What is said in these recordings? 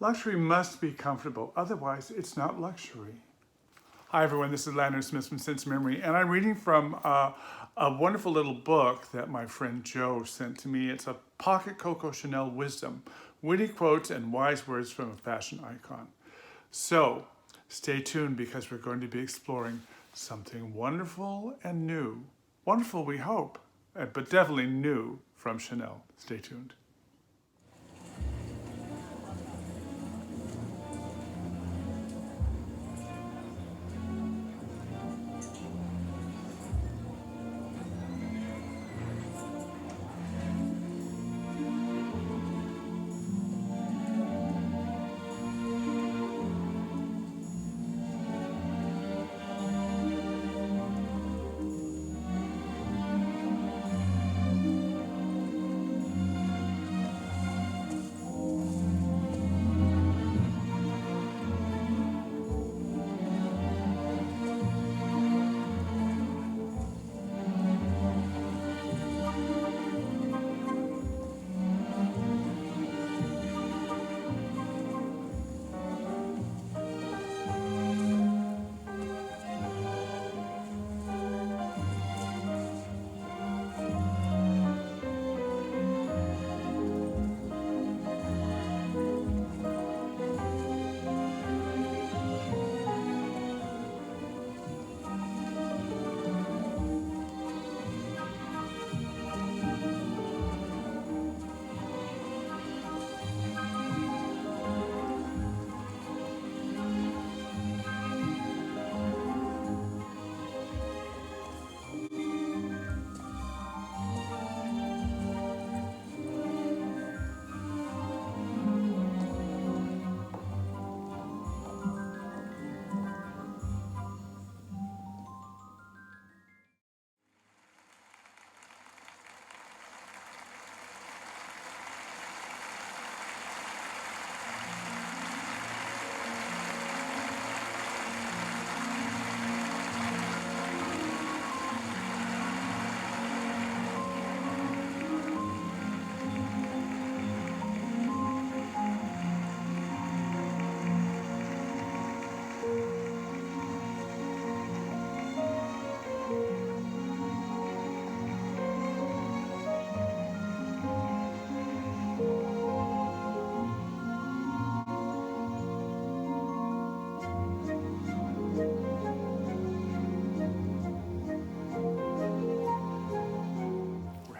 Luxury must be comfortable, otherwise it's not luxury. Hi everyone, this is Lanier Smith from Sense Memory, and I'm reading from a wonderful little book that my friend Joe sent to me. It's a Pocket Coco Chanel Wisdom, witty quotes and wise words from a fashion icon. So stay tuned because we're going to be exploring something wonderful and new. Wonderful, we hope, but definitely new from Chanel. Stay tuned.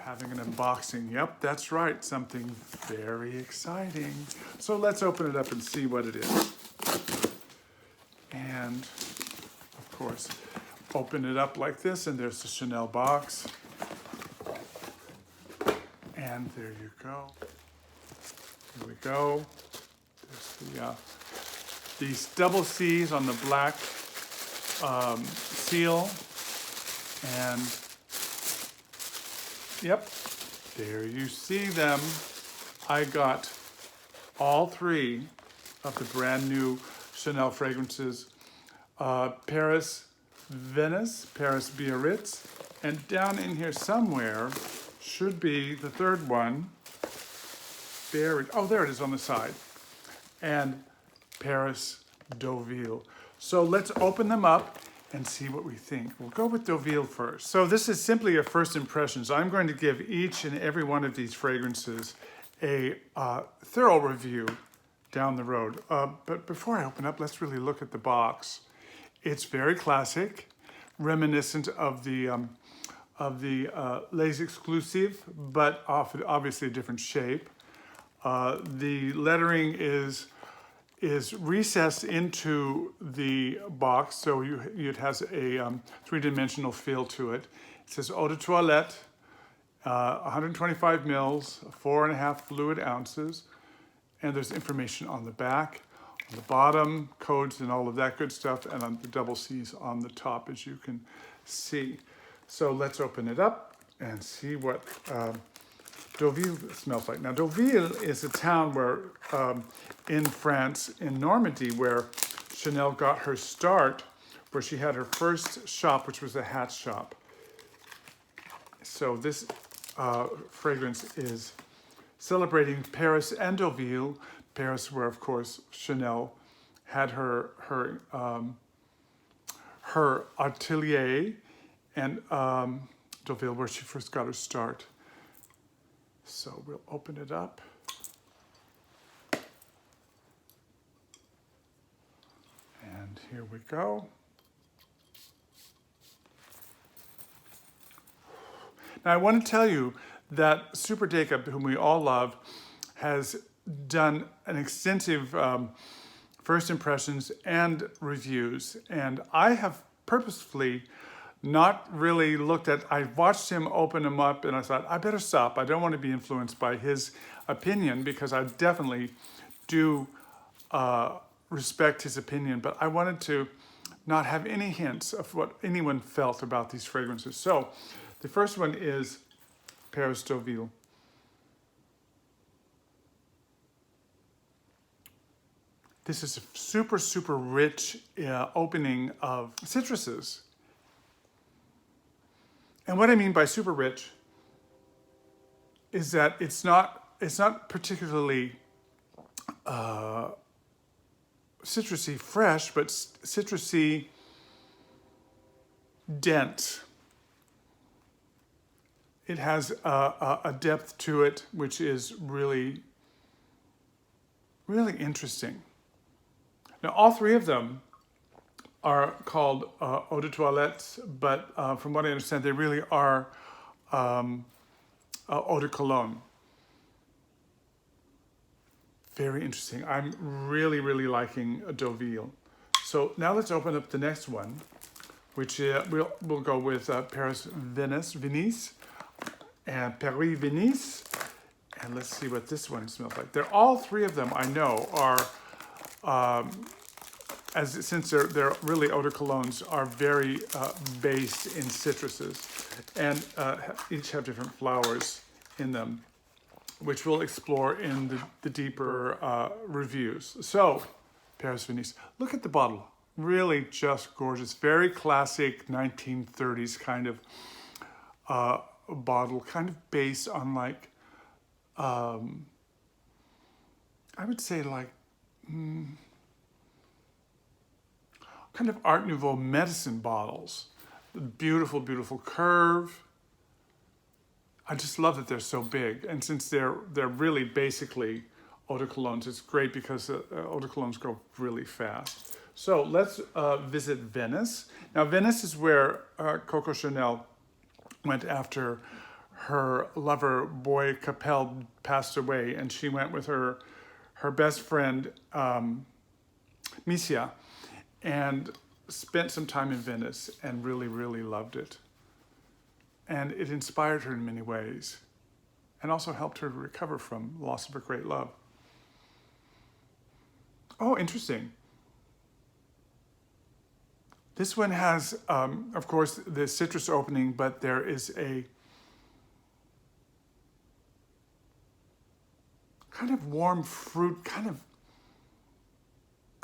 Having an unboxing. Yep, that's right. Something very exciting. So let's open it up and see what it is. And of course, open it up like this, and there's the Chanel box. And there you go. Here we go. There's these double C's on the black seal. And yep, there you see them. I got all three of the brand new Chanel fragrances. Paris, Venice, Paris, Biarritz, and down in here somewhere should be the third one. Buried, oh, there it is on the side. And Paris, Deauville. So let's open them up and see what we think. We'll go with Deauville first. So this is simply a first impressions. I'm going to give each and every one of these fragrances a thorough review down the road. But before I open up, let's really look at the box. It's very classic, reminiscent of the Les Exclusives, but obviously a different shape. The lettering is recessed into the box, so it has a three-dimensional feel to it. It says Eau de Toilette, 125 mils, 4.5 fluid ounces, and there's information on the back, on the bottom, codes and all of that good stuff, and on the double C's on the top, as you can see. So let's open it up and see what Deauville smells like. Now, Deauville is a town where, in France, in Normandy, where Chanel got her start, where she had her first shop, which was a hat shop. So this fragrance is celebrating Paris and Deauville, Paris, where of course Chanel had her atelier, and Deauville, where she first got her start. So we'll open it up. And here we go. Now I want to tell you that Super Jacob, whom we all love, has done an extensive first impressions and reviews. And I have purposefully not really looked at, I watched him open them up and I thought, I better stop. I don't want to be influenced by his opinion, because I definitely do respect his opinion, but I wanted to not have any hints of what anyone felt about these fragrances. So the first one is Paris Deauville. This is a super, super rich opening of citruses. And what I mean by super rich is that it's not particularly citrusy fresh, but citrusy dense. It has a depth to it which is really, really interesting. Now, all three of them are called eau de toilette, but from what I understand, they really are eau de cologne. Very interesting. I'm really, really liking Deauville. So now let's open up the next one, which we'll go with Paris Venise, and Paris Venise. And let's see what this one smells like. They're all three of them, I know, are since they're really eau de colognes, are very based in citruses, and each have different flowers in them, which we'll explore in the deeper reviews. So, Paris Venise. Look at the bottle. Really just gorgeous. Very classic 1930s kind of bottle, kind of based on like, I would say like, kind of Art Nouveau medicine bottles. Beautiful, beautiful curve. I just love that they're so big. And since they're really basically eau de colognes, it's great because eau de colognes go really fast. So let's visit Venice. Now Venice is where Coco Chanel went after her lover, Boy Capel, passed away, and she went with her best friend, Misia, and spent some time in Venice and really, really loved it. And it inspired her in many ways and also helped her to recover from the loss of her great love. Oh, interesting. This one has, of course, the citrus opening, but there is a kind of warm fruit, kind of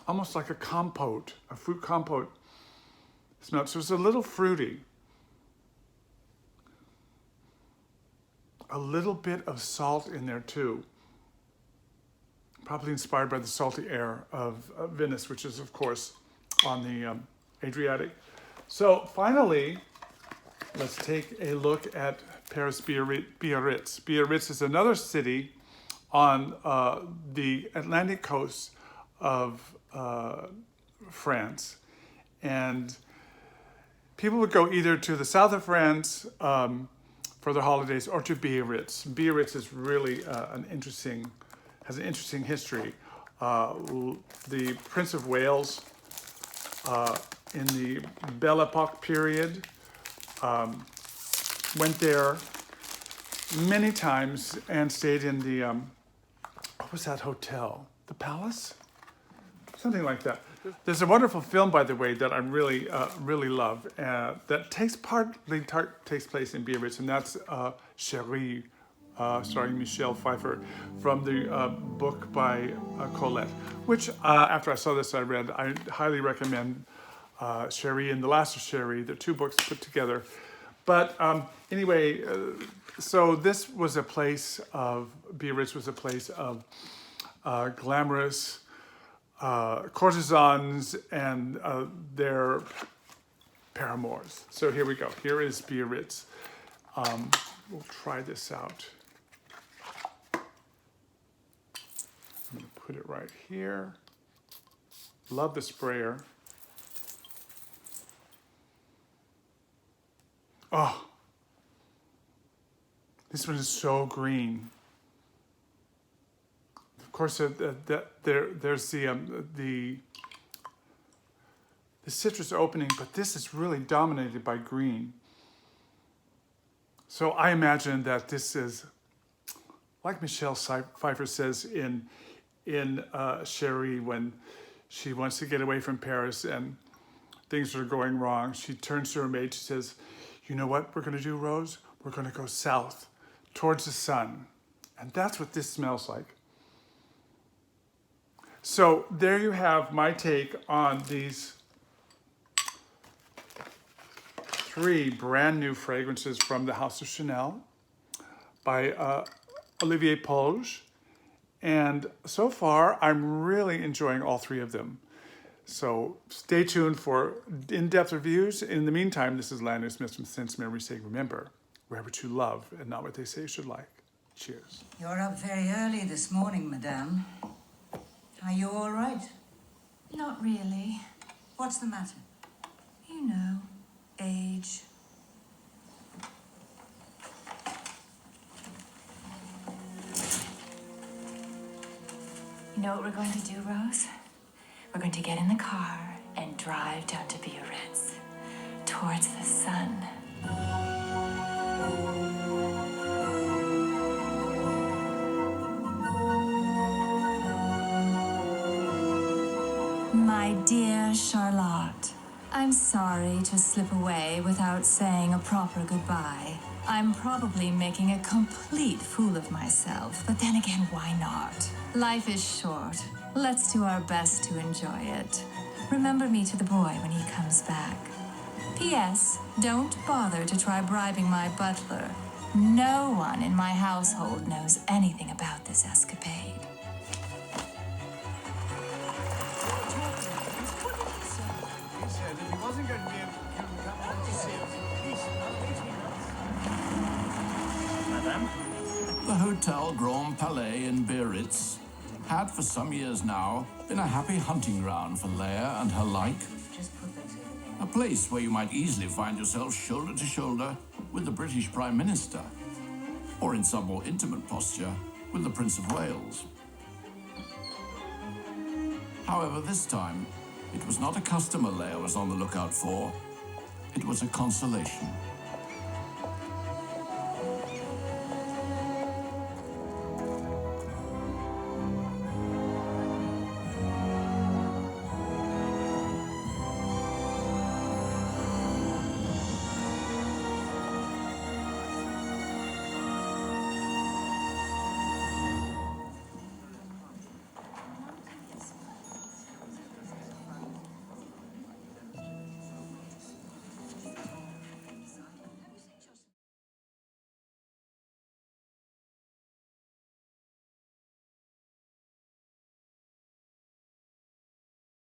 almost like a compote, a fruit compote smell. So it's a little fruity. A little bit of salt in there too. Probably inspired by the salty air of Venice, which is of course on the Adriatic. So finally, let's take a look at Paris Biarritz. Biarritz is another city on the Atlantic coast of France, and people would go either to the south of France for their holidays or to Biarritz. Biarritz is really has an interesting history. The Prince of Wales in the Belle Epoque period went there many times and stayed in the what was that hotel? The Palace? Something like that. There's a wonderful film, by the way, that I really, really love that takes place in Biarritz, and that's Chérie, starring Michelle Pfeiffer, from the book by Colette, which after I saw this, I read. I highly recommend Chérie and The Last of Chérie. They're two books put together. But anyway, so this was a place of, Biarritz was a place of glamorous courtesans and their paramours. So here we go. Here is Biarritz. We'll try this out. I'm going to put it right here. Love the sprayer. Oh, this one is so green. Of course, there's the citrus opening, but this is really dominated by green. So I imagine that this is, like Michelle Pfeiffer says in Cherie, when she wants to get away from Paris and things are going wrong, she turns to her maid, she says, you know what we're going to do, Rose? We're going to go south towards the sun. And that's what this smells like. So there you have my take on these 3 brand new fragrances from the House of Chanel by Olivier Polge. And so far, I'm really enjoying all 3 of them. So stay tuned for in-depth reviews. In the meantime, this is Lanier Smith from Sense Memory saying, remember, wear what you love and not what they say you should like. Cheers. You're up very early this morning, madame. Are you all right? Not really. What's the matter? You know, age. You know what we're going to do, Rose? We're going to get in the car and drive down to Biarritz, towards the sun. My dear Charlotte, I'm sorry to slip away without saying a proper goodbye. I'm probably making a complete fool of myself, but then again, why not? Life is short. Let's do our best to enjoy it. Remember me to the boy when he comes back. P.S. Don't bother to try bribing my butler. No one in my household knows anything about this escapade. The Hotel Grand Palais in Biarritz had for some years now been a happy hunting ground for Leia and her like. A place where you might easily find yourself shoulder to shoulder with the British Prime Minister, or in some more intimate posture with the Prince of Wales. However, this time, it was not a customer Leia was on the lookout for. It was a consolation.